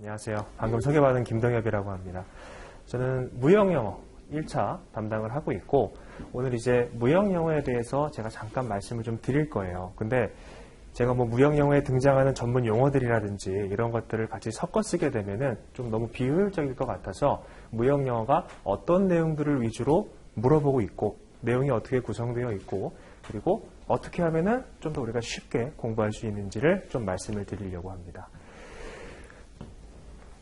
안녕하세요. 방금 소개받은 김동엽이라고 합니다. 저는 무역영어 1차 담당을 하고 있고 오늘 이제 무역영어에 대해서 제가 잠깐 말씀을 좀 드릴 거예요. 근데 제가 뭐 무역영어에 등장하는 전문 용어들이라든지 이런 것들을 같이 섞어 쓰게 되면은 좀 너무 비효율적일 것 같아서 무역영어가 어떤 내용들을 위주로 물어보고 있고 내용이 어떻게 구성되어 있고 그리고 어떻게 하면은 좀 더 우리가 쉽게 공부할 수 있는지를 좀 말씀을 드리려고 합니다.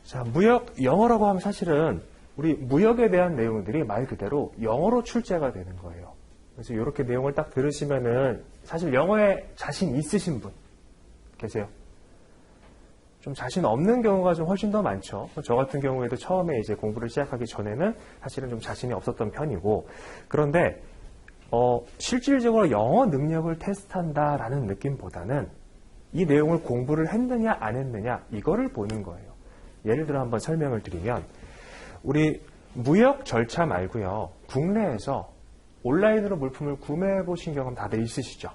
자, 무역 영어라고 하면 사실은 우리 무역에 대한 내용들이 말 그대로 영어로 출제가 되는 거예요. 그래서 이렇게 내용을 딱 들으시면은 사실 영어에 자신 있으신 분 계세요? 좀 자신 없는 경우가 좀 훨씬 더 많죠. 저 같은 경우에도 처음에 이제 공부를 시작하기 전에는 사실은 좀 자신이 없었던 편이고 그런데 실질적으로 영어 능력을 테스트한다라는 느낌보다는 이 내용을 공부를 했느냐 안 했느냐 이거를 보는 거예요. 예를 들어 한번 설명을 드리면 우리 무역 절차 말고요. 국내에서 온라인으로 물품을 구매해 보신 경험 다들 있으시죠?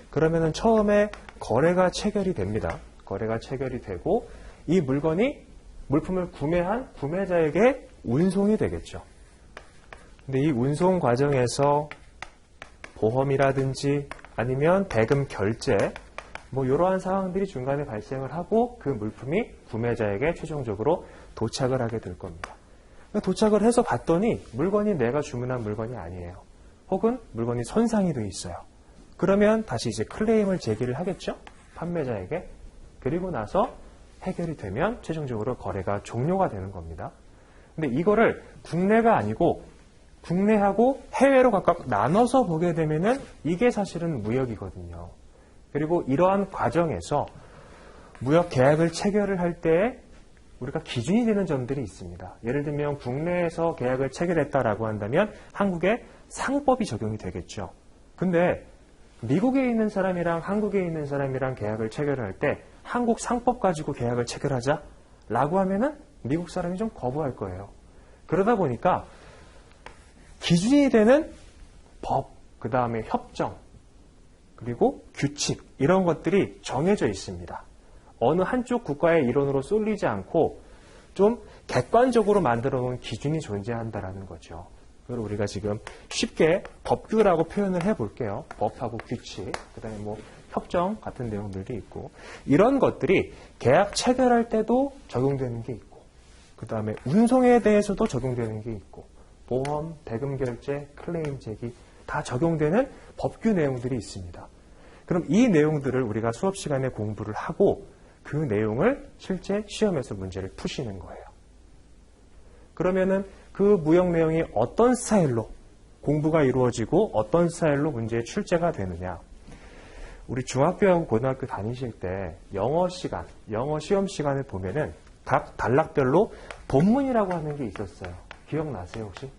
그러면은 처음에 거래가 체결이 됩니다. 거래가 체결이 되고 이 물품을 구매한 구매자에게 운송이 되겠죠. 근데 이 운송 과정에서 보험이라든지 아니면 대금 결제 뭐 이러한 상황들이 중간에 발생을 하고 그 물품이 구매자에게 최종적으로 도착을 하게 될 겁니다. 도착을 해서 봤더니 물건이 내가 주문한 물건이 아니에요. 혹은 물건이 손상이 돼 있어요. 그러면 다시 이제 클레임을 제기를 하겠죠. 판매자에게. 그리고 나서 해결이 되면 최종적으로 거래가 종료가 되는 겁니다. 근데 이거를 국내가 아니고 국내하고 해외로 각각 나눠서 보게 되면은 이게 사실은 무역이거든요. 그리고 이러한 과정에서 무역 계약을 체결을 할 때 우리가 기준이 되는 점들이 있습니다. 예를 들면 국내에서 계약을 체결했다라고 한다면 한국의 상법이 적용이 되겠죠. 근데 미국에 있는 사람이랑 한국에 있는 사람이랑 계약을 체결할 때 한국 상법 가지고 계약을 체결하자라고 하면은 미국 사람이 좀 거부할 거예요. 그러다 보니까 기준이 되는 법, 그 다음에 협정, 그리고 규칙 이런 것들이 정해져 있습니다. 어느 한쪽 국가의 이론으로 쏠리지 않고 좀 객관적으로 만들어 놓은 기준이 존재한다라는 거죠. 그걸 우리가 지금 쉽게 법규라고 표현을 해볼게요. 법하고 규칙, 그 다음에 뭐 협정 같은 내용들도 있고 이런 것들이 계약 체결할 때도 적용되는 게 있고 그 다음에 운송에 대해서도 적용되는 게 있고 보험, 대금 결제, 클레임 제기 다 적용되는 법규 내용들이 있습니다. 그럼 이 내용들을 우리가 수업 시간에 공부를 하고 그 내용을 실제 시험에서 문제를 푸시는 거예요. 그러면은 그 무역 내용이 어떤 스타일로 공부가 이루어지고 어떤 스타일로 문제에 출제가 되느냐. 우리 중학교하고 고등학교 다니실 때 영어 시간, 영어 시험 시간을 보면은 각 단락별로 본문이라고 하는 게 있었어요. 기억나세요 혹시?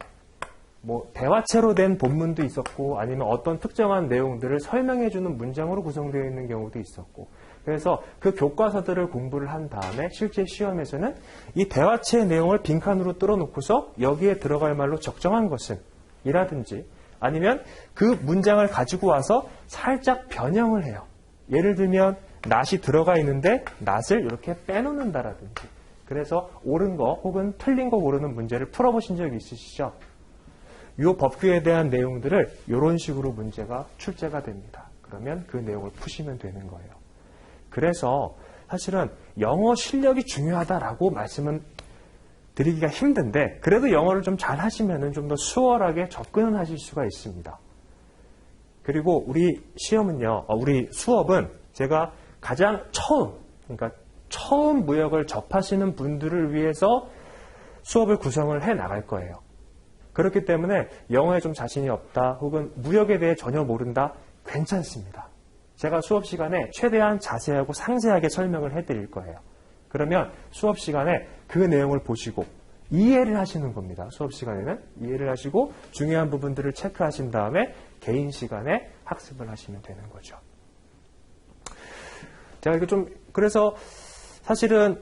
뭐 대화체로 된 본문도 있었고 아니면 어떤 특정한 내용들을 설명해주는 문장으로 구성되어 있는 경우도 있었고 그래서 그 교과서들을 공부를 한 다음에 실제 시험에서는 이 대화체의 내용을 빈칸으로 뚫어놓고서 여기에 들어갈 말로 적정한 것은 이라든지 아니면 그 문장을 가지고 와서 살짝 변형을 해요. 예를 들면 not이 들어가 있는데 not을 이렇게 빼놓는다라든지 그래서 옳은 거 혹은 틀린 거 고르는 문제를 풀어보신 적이 있으시죠? 이 법규에 대한 내용들을 이런 식으로 문제가 출제가 됩니다. 그러면 그 내용을 푸시면 되는 거예요. 그래서 사실은 영어 실력이 중요하다라고 말씀은 드리기가 힘든데 그래도 영어를 좀 잘 하시면 좀 더 수월하게 접근을 하실 수가 있습니다. 그리고 우리 시험은요, 우리 수업은 제가 가장 처음 무역을 접하시는 분들을 위해서 수업을 구성을 해 나갈 거예요. 그렇기 때문에 영어에 좀 자신이 없다 혹은 무역에 대해 전혀 모른다 괜찮습니다. 제가 수업 시간에 최대한 자세하고 상세하게 설명을 해드릴 거예요. 그러면 수업 시간에 그 내용을 보시고 이해를 하시는 겁니다. 수업 시간에는 이해를 하시고 중요한 부분들을 체크하신 다음에 개인 시간에 학습을 하시면 되는 거죠. 제가 이거 그래서 사실은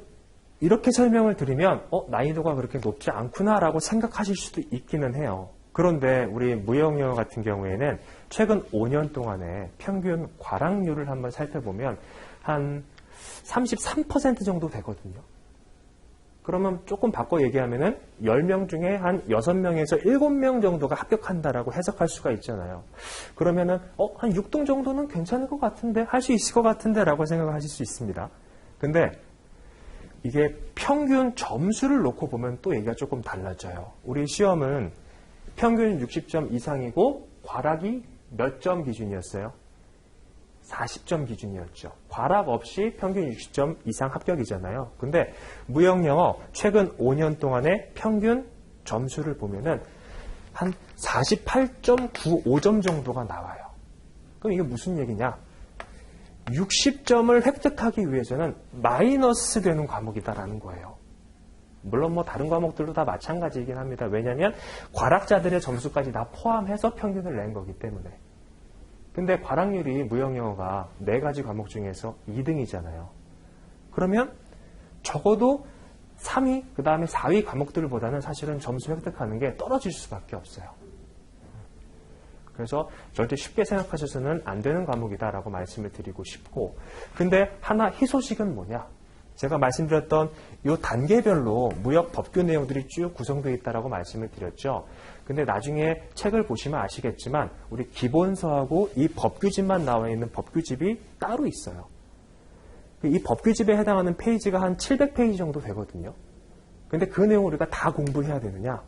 이렇게 설명을 드리면 난이도가 그렇게 높지 않구나라고 생각하실 수도 있기는 해요. 그런데 우리 무역영어 같은 경우에는 최근 5년 동안의 평균 과락률을 한번 살펴보면 한 33% 정도 되거든요. 그러면 조금 바꿔 얘기하면은 10명 중에 한 6명에서 7명 정도가 합격한다라고 해석할 수가 있잖아요. 그러면은 한 6등 정도는 괜찮을 것 같은데, 할 수 있을 것 같은데 라고 생각하실 수 있습니다. 근데 이게 평균 점수를 놓고 보면 또 얘기가 조금 달라져요. 우리 시험은 평균 60점 이상이고 과락이 몇 점 기준이었어요? 40점 기준이었죠. 과락 없이 평균 60점 이상 합격이잖아요. 근데 무역영어 최근 5년 동안의 평균 점수를 보면은 한 48.95점 정도가 나와요. 그럼 이게 무슨 얘기냐? 60점을 획득하기 위해서는 마이너스 되는 과목이다라는 거예요. 물론 뭐 다른 과목들도 다 마찬가지이긴 합니다. 왜냐하면 과락자들의 점수까지 다 포함해서 평균을 낸 거기 때문에. 근데 과락률이 무역영어가 4가지 과목 중에서 2등이잖아요. 그러면 적어도 3위, 그 다음에 4위 과목들보다는 사실은 점수 획득하는 게 떨어질 수밖에 없어요. 그래서 절대 쉽게 생각하셔서는 안 되는 과목이다라고 말씀을 드리고 싶고, 근데 하나 희소식은 뭐냐? 제가 말씀드렸던 이 단계별로 무역 법규 내용들이 쭉 구성되어 있다라고 말씀을 드렸죠. 근데 나중에 책을 보시면 아시겠지만 우리 기본서하고 이 법규집만 나와 있는 법규집이 따로 있어요. 이 법규집에 해당하는 페이지가 한 700페이지 정도 되거든요. 근데 그 내용을 우리가 다 공부해야 되느냐?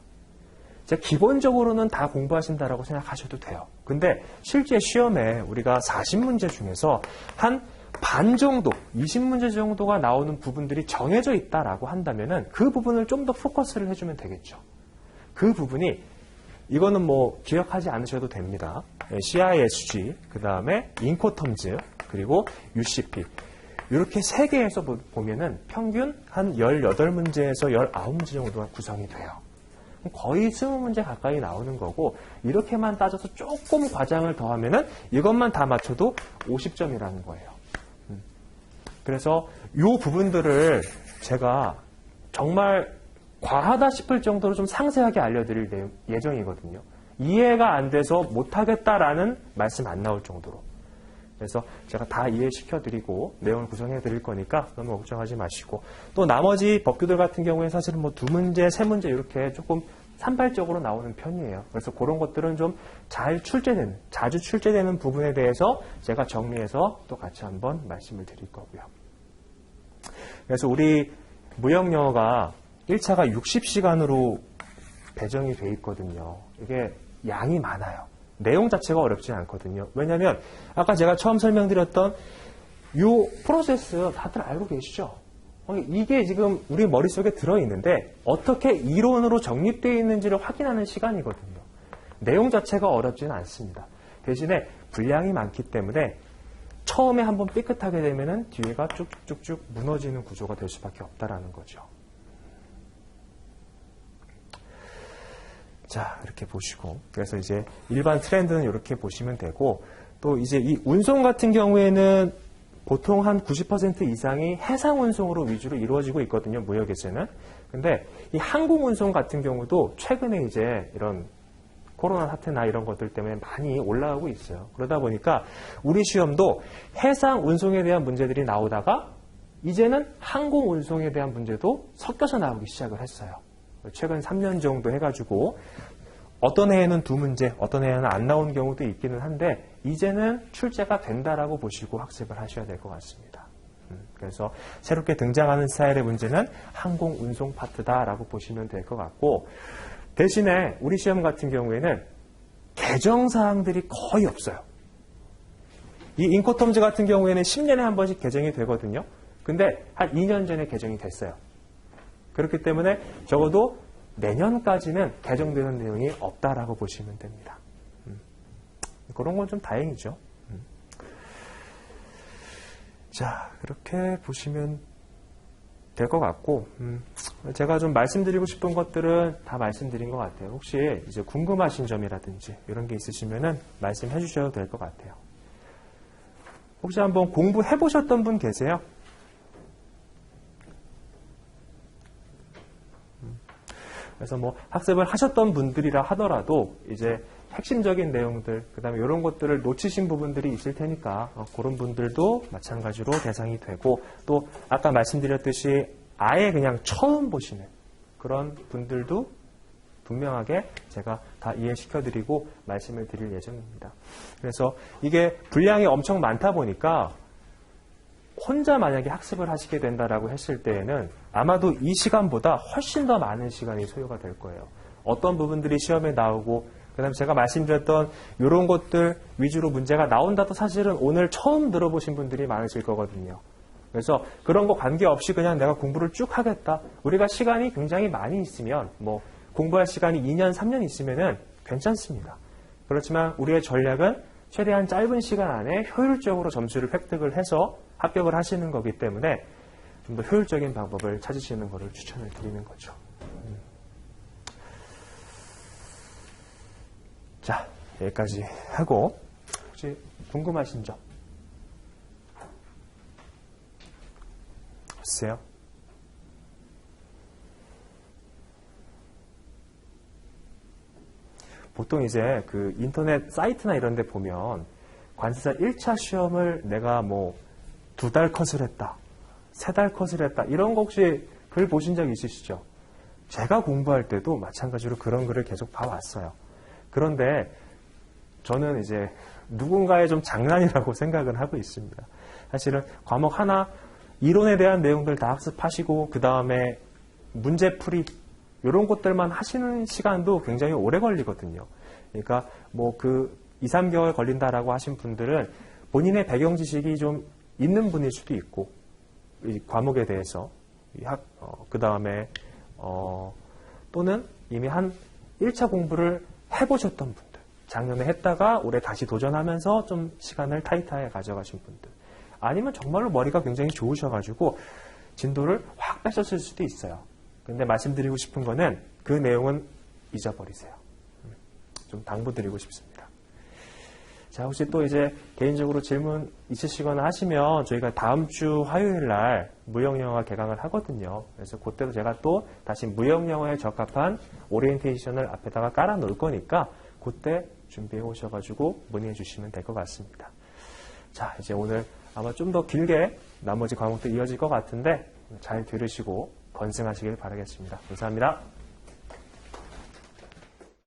제가 기본적으로는 다 공부하신다라고 생각하셔도 돼요. 근데 실제 시험에 우리가 40문제 중에서 한 반 정도, 20문제 정도가 나오는 부분들이 정해져 있다라고 한다면은 그 부분을 좀 더 포커스를 해주면 되겠죠. 그 부분이 이거는 뭐 기억하지 않으셔도 됩니다. CISG, 그 다음에 인코텀즈, 그리고 UCP. 이렇게 3개에서 보면은 평균 한 18문제에서 19문제 정도가 구성이 돼요. 거의 20문제 가까이 나오는 거고, 이렇게만 따져서 조금 과장을 더하면은 이것만 다 맞춰도 50점이라는 거예요. 그래서 이 부분들을 제가 정말 과하다 싶을 정도로 좀 상세하게 알려드릴 예정이거든요. 이해가 안 돼서 못하겠다라는 말씀 안 나올 정도로. 그래서 제가 다 이해시켜드리고 내용을 구성해드릴 거니까 너무 걱정하지 마시고, 또 나머지 법규들 같은 경우에 사실은 뭐 2문제, 3문제 이렇게 조금 산발적으로 나오는 편이에요. 그래서 그런 것들은 좀 자주 출제되는 부분에 대해서 제가 정리해서 또 같이 한번 말씀을 드릴 거고요. 그래서 우리 무역영어가 1차가 60시간으로 배정이 돼 있거든요. 이게 양이 많아요. 내용 자체가 어렵지 않거든요. 왜냐하면 아까 제가 처음 설명드렸던 이 프로세스 다들 알고 계시죠? 이게 지금 우리 머릿속에 들어있는데 어떻게 이론으로 정립되어 있는지를 확인하는 시간이거든요. 내용 자체가 어렵지는 않습니다. 대신에 분량이 많기 때문에 처음에 한번 삐끗하게 되면은 뒤에가 쭉쭉쭉 무너지는 구조가 될 수밖에 없다라는 거죠. 자, 이렇게 보시고, 그래서 이제 일반 트렌드는 이렇게 보시면 되고, 또 이제 이 운송 같은 경우에는 보통 한 90% 이상이 해상 운송으로 위주로 이루어지고 있거든요, 무역에서는. 근데 이 항공 운송 같은 경우도 최근에 이제 이런 코로나 사태나 이런 것들 때문에 많이 올라오고 있어요. 그러다 보니까 우리 시험도 해상 운송에 대한 문제들이 나오다가 이제는 항공 운송에 대한 문제도 섞여서 나오기 시작을 했어요. 최근 3년 정도 해가지고 어떤 해에는 2문제, 어떤 해에는 안 나온 경우도 있기는 한데 이제는 출제가 된다라고 보시고 학습을 하셔야 될 것 같습니다. 그래서 새롭게 등장하는 스타일의 문제는 항공 운송 파트다라고 보시면 될 것 같고, 대신에 우리 시험 같은 경우에는 개정사항들이 거의 없어요. 이 인코텀즈 같은 경우에는 10년에 한 번씩 개정이 되거든요. 근데 한 2년 전에 개정이 됐어요. 그렇기 때문에 적어도 내년까지는 개정되는 내용이 없다라고 보시면 됩니다. 그런 건 좀 다행이죠. 자, 그렇게 보시면 될 것 같고, 제가 좀 말씀드리고 싶은 것들은 다 말씀드린 것 같아요. 혹시 이제 궁금하신 점이라든지 이런 게 있으시면은 말씀해 주셔도 될 것 같아요. 혹시 한번 공부해 보셨던 분 계세요? 그래서 뭐 학습을 하셨던 분들이라 하더라도 이제 핵심적인 내용들, 그 다음에 이런 것들을 놓치신 부분들이 있을 테니까 그런 분들도 마찬가지로 대상이 되고, 또 아까 말씀드렸듯이 아예 그냥 처음 보시는 그런 분들도 분명하게 제가 다 이해시켜드리고 말씀을 드릴 예정입니다. 그래서 이게 분량이 엄청 많다 보니까 혼자 만약에 학습을 하시게 된다라고 했을 때에는 아마도 이 시간보다 훨씬 더 많은 시간이 소요가 될 거예요. 어떤 부분들이 시험에 나오고 그다음에 제가 말씀드렸던 이런 것들 위주로 문제가 나온다도 사실은 오늘 처음 들어보신 분들이 많으실 거거든요. 그래서 그런 거 관계없이 그냥 내가 공부를 쭉 하겠다. 우리가 시간이 굉장히 많이 있으면 뭐 공부할 시간이 2년, 3년 있으면은 괜찮습니다. 그렇지만 우리의 전략은 최대한 짧은 시간 안에 효율적으로 점수를 획득을 해서 합격을 하시는 거기 때문에 좀 더 효율적인 방법을 찾으시는 것을 추천을 드리는 거죠. 자, 여기까지 하고 혹시 궁금하신 점 없으세요? 보통 이제 그 인터넷 사이트나 이런 데 보면 관세사 1차 시험을 내가 뭐 2달 컷을 했다, 3달 컷을 했다 이런 거 혹시 글 보신 적 있으시죠? 제가 공부할 때도 마찬가지로 그런 글을 계속 봐왔어요. 그런데 저는 이제 누군가의 좀 장난이라고 생각은 하고 있습니다. 사실은 과목 하나 이론에 대한 내용들 다 학습하시고 그 다음에 문제풀이 이런 것들만 하시는 시간도 굉장히 오래 걸리거든요. 그러니까 뭐 그 2, 3개월 걸린다라고 하신 분들은 본인의 배경 지식이 좀 있는 분일 수도 있고 이 과목에 대해서 그 다음에 또는 이미 한 1차 공부를 해보셨던 분들, 작년에 했다가 올해 다시 도전하면서 좀 시간을 타이트하게 가져가신 분들, 아니면 정말로 머리가 굉장히 좋으셔가지고 진도를 확 빼셨을 수도 있어요. 근데 말씀드리고 싶은 거는 그 내용은 잊어버리세요. 좀 당부드리고 싶습니다. 자, 혹시 또 이제 개인적으로 질문 있으시거나 하시면 저희가 다음 주 화요일 날 무역영어가 개강을 하거든요. 그래서 그때도 제가 또 다시 무역영어에 적합한 오리엔테이션을 앞에다가 깔아 놓을 거니까 그때 준비해 오셔가지고 문의해 주시면 될 것 같습니다. 자, 이제 오늘 아마 좀 더 길게 나머지 과목도 이어질 것 같은데 잘 들으시고 건승하시길 바라겠습니다. 감사합니다.